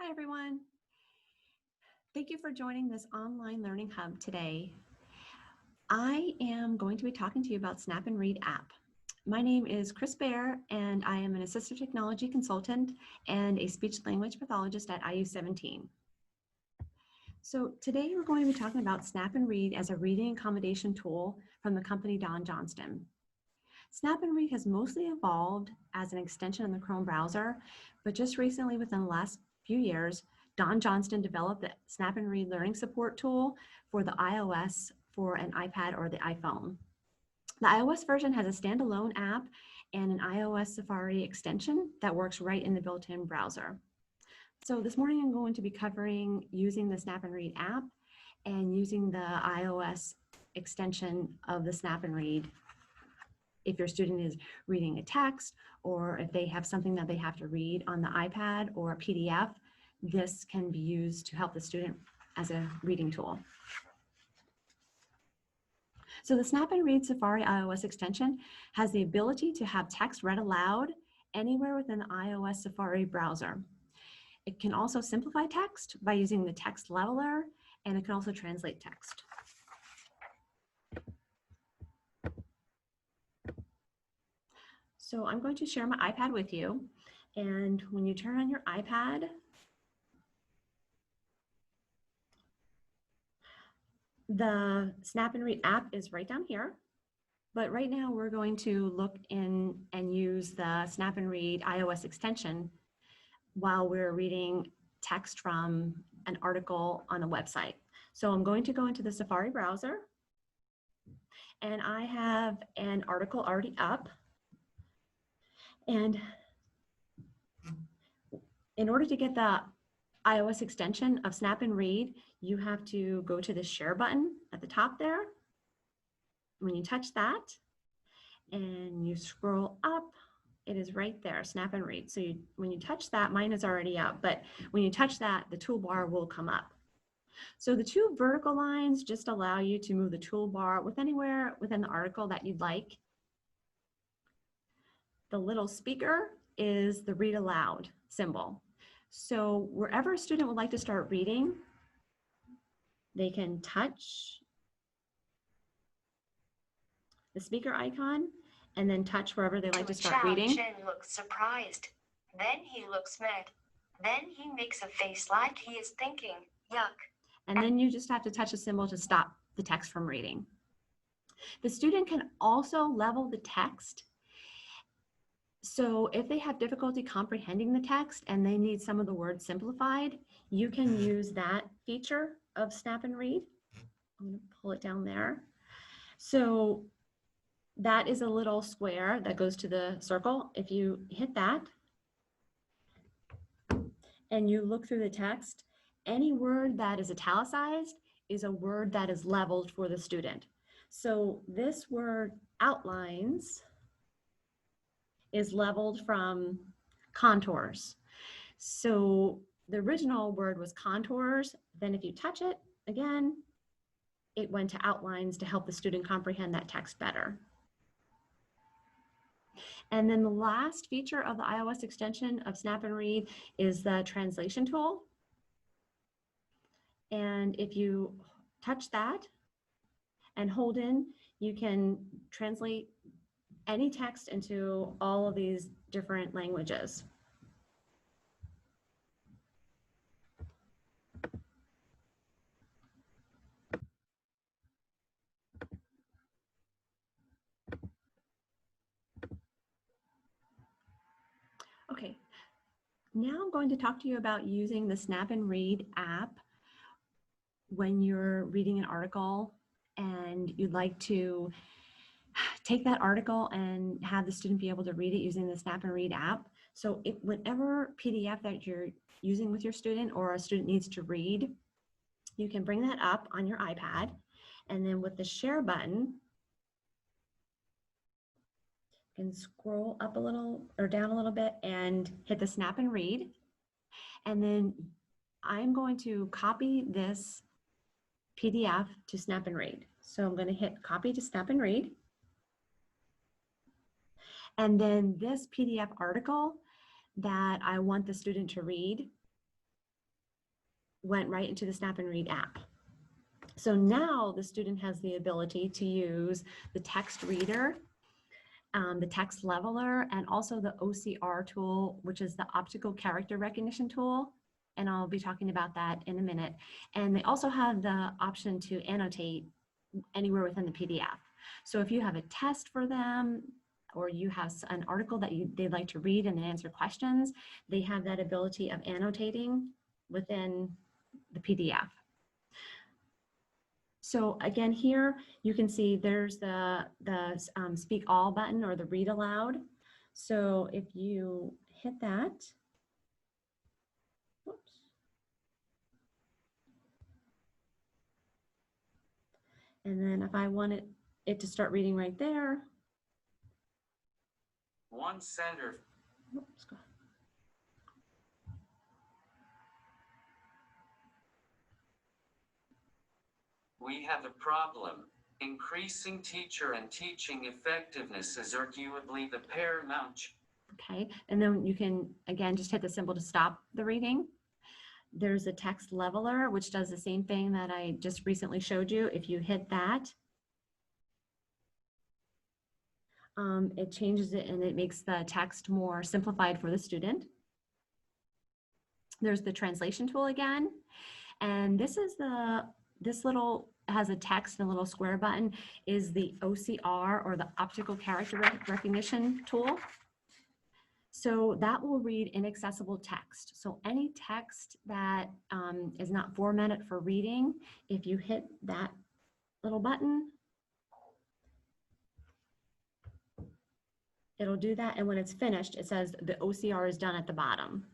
Hi, everyone. Thank you for joining this online learning hub today. I am going to be talking to you about Snap and Read app. My name is Chris Bear, and I am an assistive technology consultant and a speech language pathologist at IU17. So today we're going to be talking about Snap and Read as a reading accommodation tool from the company Don Johnston. Snap and Read has mostly evolved as an extension in the Chrome browser, but just recently, within the last few years, Don Johnston developed the Snap and Read learning support tool for the iOS for an iPad or the iPhone. The iOS version has a standalone app and an iOS Safari extension that works right in the built-in browser. So this morning I'm going to be covering using the Snap and Read app and using the iOS extension of the Snap and Read if your student is reading a text or if they have something that they have to read on the iPad or a PDF, this can be used to help the student as a reading tool. So the Snap and Read Safari iOS extension has the ability to have text read aloud anywhere within the iOS Safari browser. It can also simplify text by using the text leveler, and it can also translate text. So I'm going to share my iPad with you, and when you turn on your iPad, the Snap and Read app is right down here, but right now we're going to look in and use the Snap and Read iOS extension while we're reading text from an article on a website. So I'm going to go into the Safari browser, and I have an article already up. And in order to get the iOS extension of Snap and Read, you have to go to the share button at the top there. When you touch that and you scroll up, it is right there, Snap and Read. So when you touch that, mine is already up, but when you touch that, the toolbar will come up. So the two vertical lines just allow you to move the toolbar with anywhere within the article that you'd like. The little speaker is the read aloud symbol. So wherever a student would like to start reading, they can touch the speaker icon and then touch wherever they like to start reading. Chen looks surprised. Then he looks mad. Then he makes a face like he is thinking, yuck. And then you just have to touch the symbol to stop the text from reading. The student can also level the text. So if they have difficulty comprehending the text and they need some of the words simplified, you can use that feature of Snap and Read. I'm going to pull it down there. So that is a little square that goes to the circle. If you hit that and you look through the text, any word that is italicized is a word that is leveled for the student. So this word outlines is leveled from contours. So the original word was contours. Then if you touch it again, it went to outlines to help the student comprehend that text better. And then the last feature of the iOS extension of Snap and Read is the translation tool. And if you touch that and hold in, you can translate any text into all of these different languages. Okay, now I'm going to talk to you about using the Snap and Read app when you're reading an article and you'd like to take that article and have the student be able to read it using the Snap and Read app. So whatever PDF that you're using with your student or a student needs to read, you can bring that up on your iPad, and then with the share button, you can scroll up a little or down a little bit and hit the Snap and Read. And then I'm going to copy this PDF to Snap and Read. So I'm going to hit copy to Snap and Read. And then this PDF article that I want the student to read, went right into the Snap and Read app. So now the student has the ability to use the text reader, the text leveler, and also the OCR tool, which is the optical character recognition tool. And I'll be talking about that in a minute. And they also have the option to annotate anywhere within the PDF. So if you have a test for them, or you have an article that they'd like to read and answer questions, they have that ability of annotating within the PDF. So again, here you can see there's the speak all button or the read aloud. So if you hit that, whoops. And then if I wanted it to start reading right there. One center. Oops, go ahead. We have a problem. Increasing teacher and teaching effectiveness is arguably the paramount. Okay, and then you can, again, just hit the symbol to stop the reading. There's a text leveler, which does the same thing that I just recently showed you. If you hit that, it changes it and it makes the text more simplified for the student. There's the translation tool again. And this is this little has a text and a little square button is the OCR, or the optical character recognition tool. So that will read inaccessible text. So any text that is not formatted for reading, if you hit that little button, it'll do that. And when it's finished, it says the OCR is done at the bottom.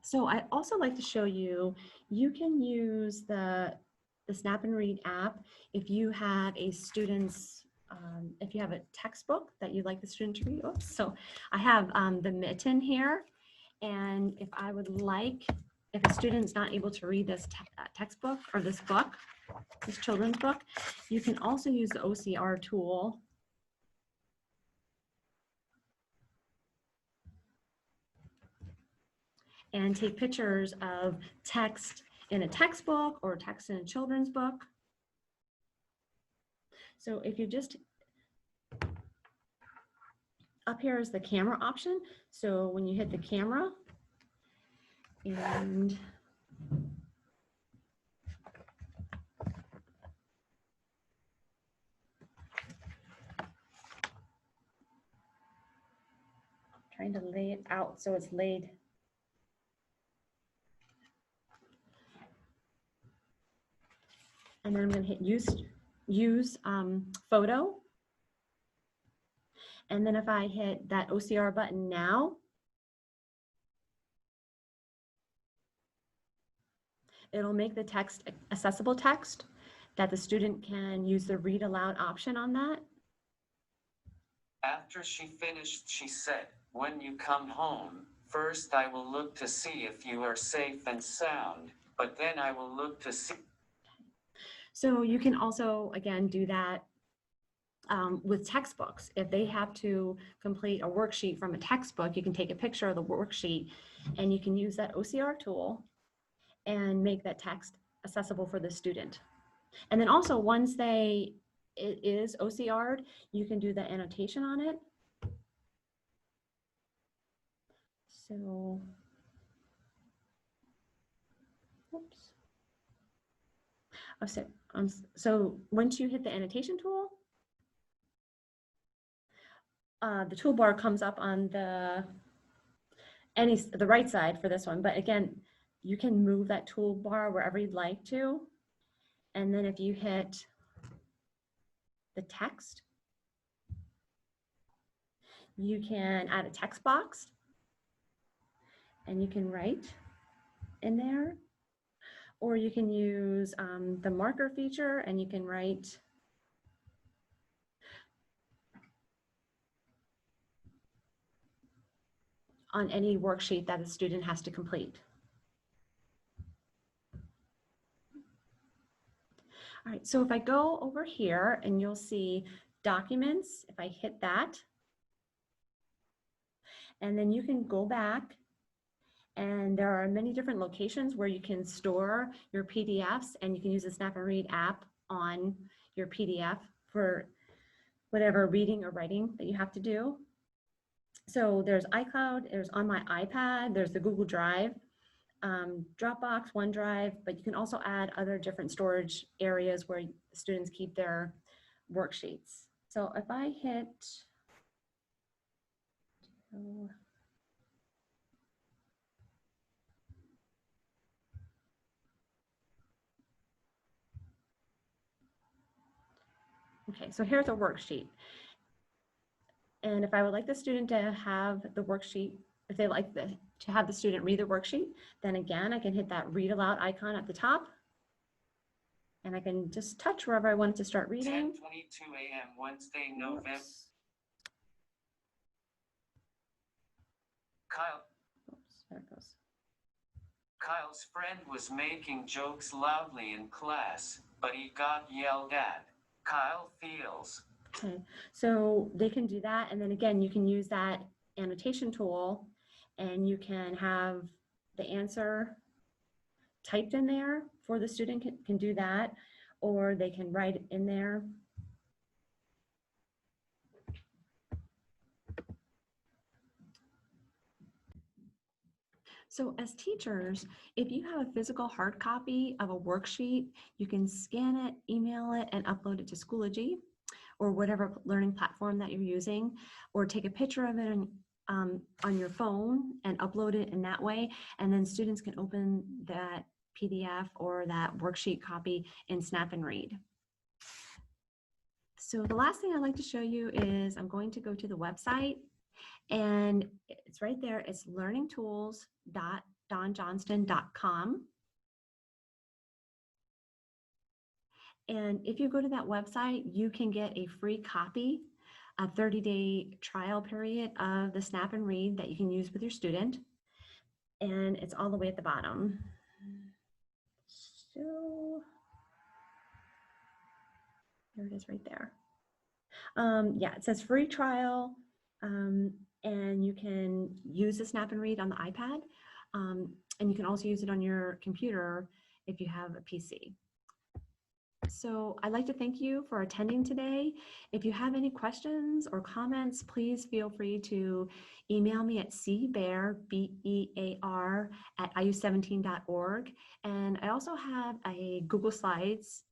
So I also like to show you, you can use the Snap and Read app if you have a student's, if you have a textbook that you'd like the student to read. Oops. So I have the Mitten here. And if I would like, if a student's not able to read this textbook or this book, this children's book, you can also use the OCR tool. And take pictures of text in a textbook or text in a children's book. So if you just, up here is the camera option. So when you hit the camera and trying to lay it out so it's laid. And then I'm going to hit use photo. And then if I hit that OCR button now, it'll make the text accessible text that the student can use the read aloud option on that. After she finished, she said, "When you come home, first I will look to see if you are safe and sound, but then I will look to see." So you can also, again, do that with textbooks. If they have to complete a worksheet from a textbook, you can take a picture of the worksheet and you can use that OCR tool and make that text accessible for the student. And then also once it is OCR'd, you can do the annotation on it. So, oops. Oh, so once you hit the annotation tool, the toolbar comes up on the right side for this one. But again, you can move that toolbar wherever you'd like to. And then if you hit the text, you can add a text box and you can write in there, or you can use the marker feature and you can write on any worksheet that a student has to complete. All right, so if I go over here and you'll see documents, if I hit that, And then you can go back, and there are many different locations where you can store your PDFs, and you can use the Snap and Read app on your PDF for whatever reading or writing that you have to do. So there's iCloud, there's on my iPad, there's the Google Drive, Dropbox, OneDrive, but you can also add other different storage areas where students keep their worksheets. So if I hit, okay, so here's a worksheet. And if I would like the student to have the worksheet, if they like to have the student read the worksheet, then again, I can hit that read aloud icon at the top. And I can just touch wherever I want it to start reading. 10:22 a.m. Wednesday, November. Oops. Oops, there it goes. Kyle's friend was making jokes loudly in class, but he got yelled at. Kyle feels. Okay, so they can do that. And then again, you can use that annotation tool and you can have the answer typed in there for the student can do that, or they can write it in there. So as teachers, if you have a physical hard copy of a worksheet, you can scan it, email it, and upload it to Schoology or whatever learning platform that you're using, or take a picture of it on your phone and upload it in that way. And then students can open that PDF or that worksheet copy in Snap and Read. So the last thing I'd like to show you is I'm going to go to the website, and it's right there. It's learningtools.donjohnston.com. And if you go to that website, you can get a free copy, a 30-day trial period of the Snap and Read that you can use with your student. And it's all the way at the bottom. So there it is right there. Yeah, it says free trial, and you can use the Snap and Read on the iPad, and you can also use it on your computer if you have a PC. So I'd like to thank you for attending today. If you have any questions or comments, please feel free to email me at cbear, B-E-A-R, @iu17.org. And I also have a Google Slides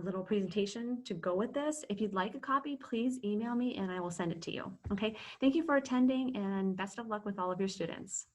little presentation to go with this. If you'd like a copy, please email me and I will send it to you. Okay, thank you for attending and best of luck with all of your students.